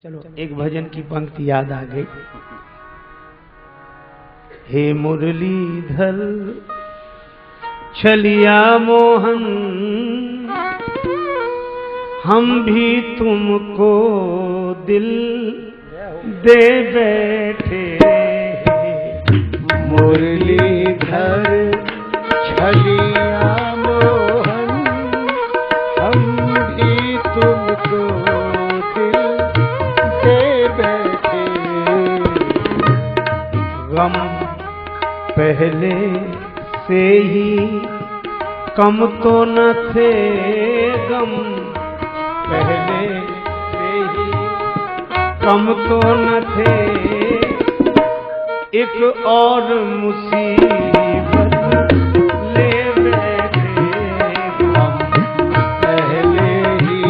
चलो एक भजन की पंक्ति याद आ गई। हे मुरलीधर छलिया मोहन, हम भी तुमको दिल दे बैठे। मुरलीधर छलिया मोहन, हम भी तुमको दिल दे बैठे। गम पहले से ही कम तो न थे, गम पहले से ही कम तो न थे, एक और मुसीबत ले बैठे। हम पहले ही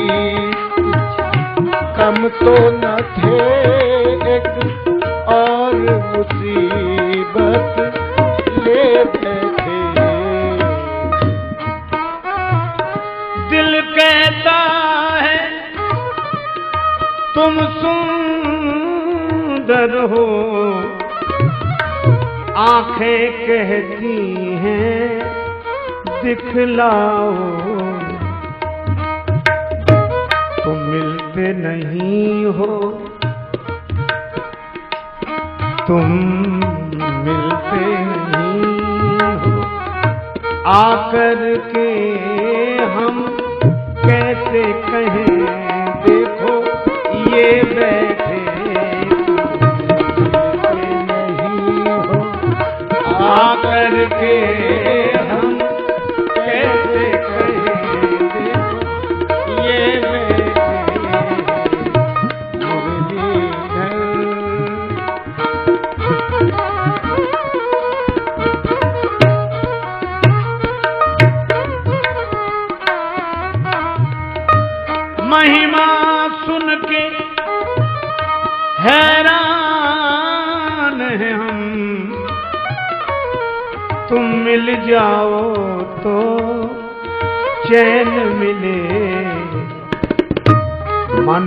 कम तो न थे, एक और मुसीबत ले बैठे। दिल कहता है तुम सुंदर हो, आंखें कहती हैं दिखलाओ। तुम मिलते नहीं हो, तुम मिलते नहीं हो, आकर के हम कैसे कहें देखो ये बैठे। आकर के हम कैसे कहें देखो ये बैठे। मुरलीधर महिमा सुन के हैरान है हम, तुम मिल जाओ तो चैन मिले। मन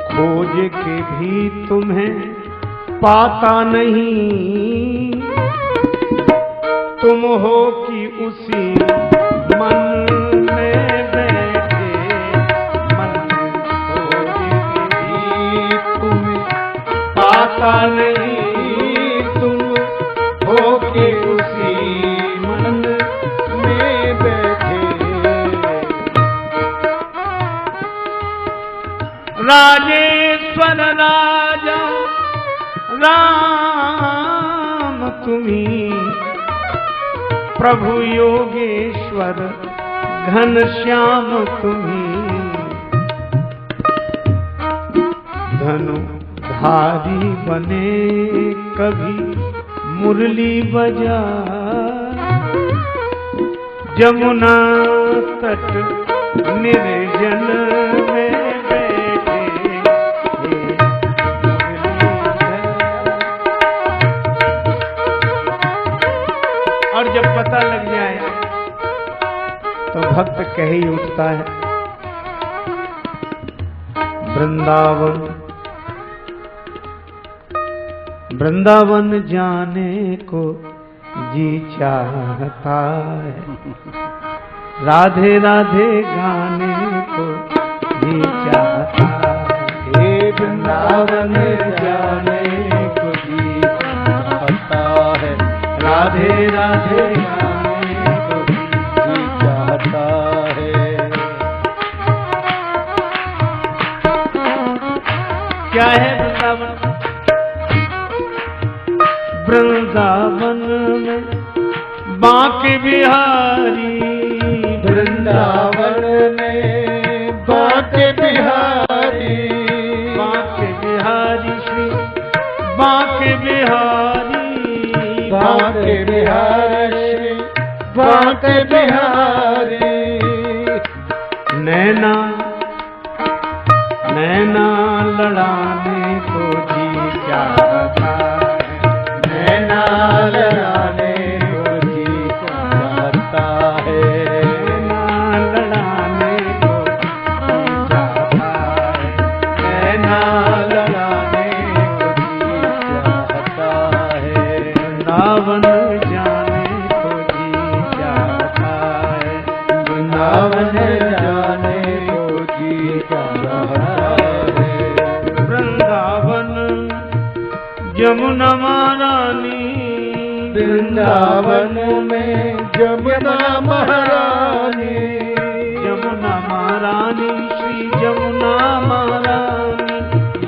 खोज के भी तुम्हें पाता नहीं, तुम हो कि उसी मन में बैठे। मन खोज के भी तुम्हें पाता नहीं, तुम हो के उसी मन में बैठे। राजेश्वर राजा राम तुम्ही, प्रभु योगेश्वर घनश्याम तुम्ही। धनुधारी बने कभी मुरली बजा, जमुना तट निर्जन में बैठे। और जब पता लग जाए तो भक्त कह ही उठता है, वृंदावन वृंदावन जाने को जी चाहता है, राधे राधे गाने को जी चाहता है। हे वृंदावन जाने को जी चाहता है, राधे राधे गाने को जी चाहता है। क्या है वृंदावन? वृंदावन में बांके बिहारी, वृंदावन में बांके बिहारी, बांके बिहारी श्री बांके बिहारी, बांके बिहारी श्री बांके बिहारी। नैना नैना लड़ाने को जी चाहता है, नैना लड़ाने को जी चाहता है, नैना लड़ाने को जी चाहता है, नैना जमुना महारानी वृंदावन में जमुना महारानी, जमुना महारानी श्री जमुना महारानी,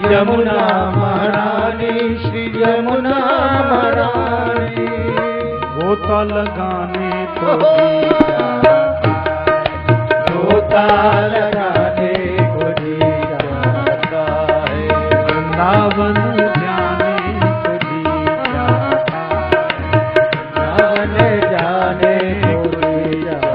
यमुना महारानी श्री यमुना महारानी। गोता लगाने को गोता लगाने को जी जाता है, वृंदावन जाने को जी चाहता वृंदावन जाने को जी जाता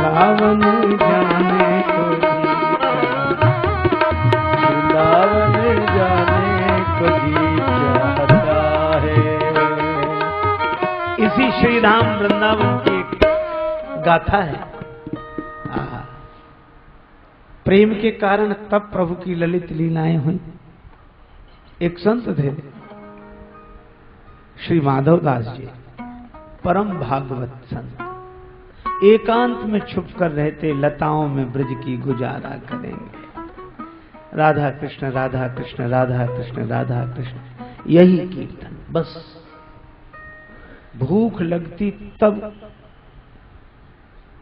वृंदावन जाने को जी वृंदावन जाने को जी चाहता है। इसी श्री धाम वृंदावन की एक गाथा है। प्रेम के कारण तब प्रभु की ललित लीलाएं हुई। एक संत थे श्री माधव दास जी, परम भागवत संत, एकांत में छुप कर रहते, लताओं में ब्रज की गुजारा करेंगे। राधा कृष्ण राधा कृष्ण राधा कृष्ण राधा कृष्ण, यही कीर्तन बस। भूख लगती तब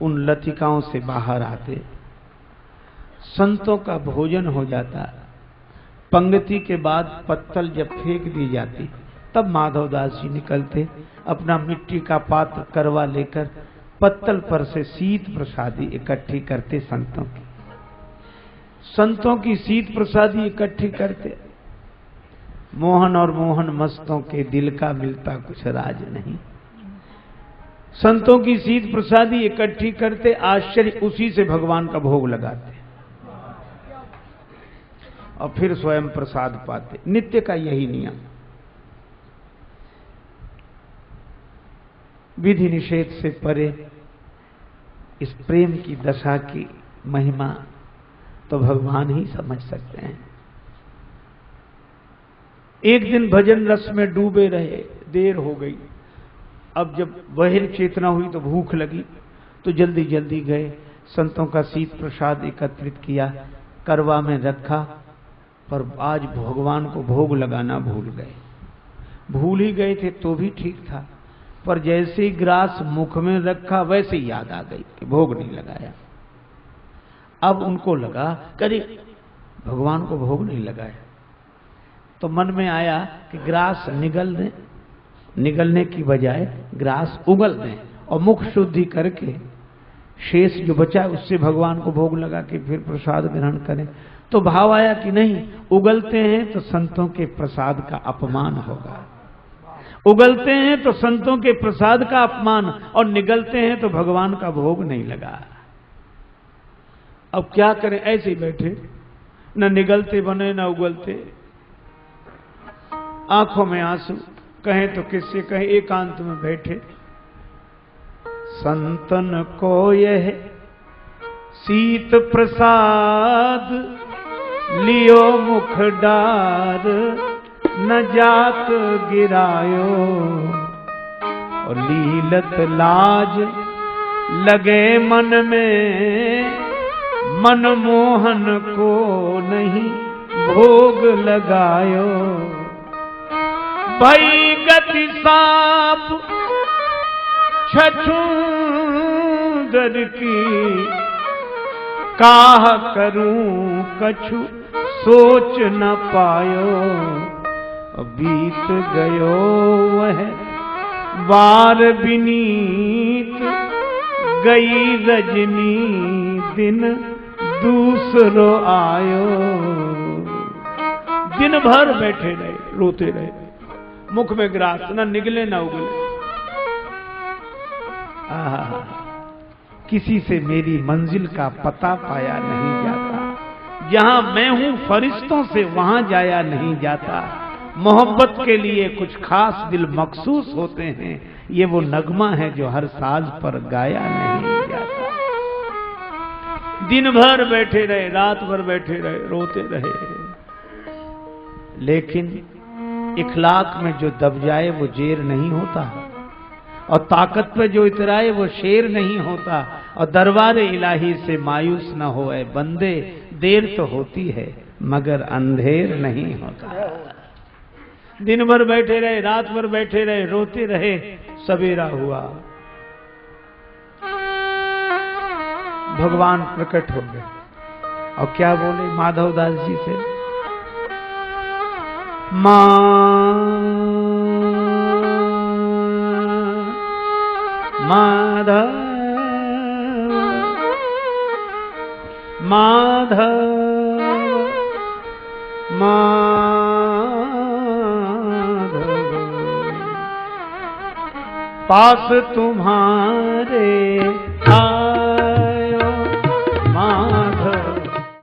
उन लतिकाओं से बाहर आते, संतों का भोजन हो जाता, पंक्ति के बाद पत्तल जब फेंक दी जाती तब माधवदास जी निकलते, अपना मिट्टी का पात्र करवा लेकर पत्तल पर से शीत प्रसादी इकट्ठी करते। संतों की शीत प्रसादी इकट्ठी करते। मोहन और मोहन मस्तों के दिल का मिलता कुछ राज नहीं। संतों की शीत प्रसादी इकट्ठी करते, आश्चर्य, उसी से भगवान का भोग लगाते और फिर स्वयं प्रसाद पाते। नित्य का यही नियम। विधि निषेध से परे इस प्रेम की दशा की महिमा तो भगवान ही समझ सकते हैं। एक दिन भजन रस में डूबे रहे, देर हो गई। अब जब बहिर चेतना हुई तो भूख लगी, तो जल्दी जल्दी गए, संतों का शीत प्रसाद एकत्रित किया, करवा में रखा, पर आज भगवान को भोग लगाना भूल गए। भूल ही गए थे तो भी ठीक था, पर जैसे ही ग्रास मुख में रखा वैसे ही याद आ गई कि भोग नहीं लगाया। अब उनको लगा करे भगवान को भोग नहीं लगाया, तो मन में आया कि ग्रास निगल दें, निगलने की बजाय ग्रास उगल दें और मुख शुद्धि करके शेष जो बचा उससे भगवान को भोग लगा के फिर प्रसाद ग्रहण करें। तो भाव आया कि नहीं, उगलते हैं तो संतों के प्रसाद का अपमान होगा, उगलते हैं तो संतों के प्रसाद का अपमान, और निगलते हैं तो भगवान का भोग नहीं लगा। अब क्या करें, ऐसे ही बैठे, न निगलते बने न उगलते, आंखों में आंसू, कहें तो किससे कहें, एकांत में बैठे। संतन को यह शीत प्रसाद लियो मुख डार, न जात गिरायो और लीलत लाज लगे मन में, मन मोहन को नहीं भोग लगायो। भई गति साप छछूंदर की, काह करूं कछु सोच न पायो। बीत गयो वह बार बिनीत, गई रजनी दिन दूसरो आयो। दिन भर बैठे रहे, रोते रहे, मुख में ग्रास, न निगले न उगले। किसी से मेरी मंजिल का पता पाया नहीं जाता, जहां मैं हूं फरिश्तों से वहां जाया नहीं जाता। मोहब्बत के लिए कुछ खास दिल मखसूस होते हैं, ये वो नगमा है जो हर साज पर गाया नहीं जाता। दिन भर बैठे रहे, रात भर बैठे रहे, रोते रहे, लेकिन इखलाक में जो दब जाए वो जेर नहीं होता, और ताकत पे जो इतराए वो शेर नहीं होता, और दरबार इलाही से मायूस न होए बंदे, देर तो होती है मगर अंधेर नहीं होता। दिन भर बैठे रहे, रात भर बैठे रहे, रोते रहे, सवेरा हुआ, भगवान प्रकट हो गए और क्या बोले माधव दास जी से, माधव माधव माधव पास तुम्हारे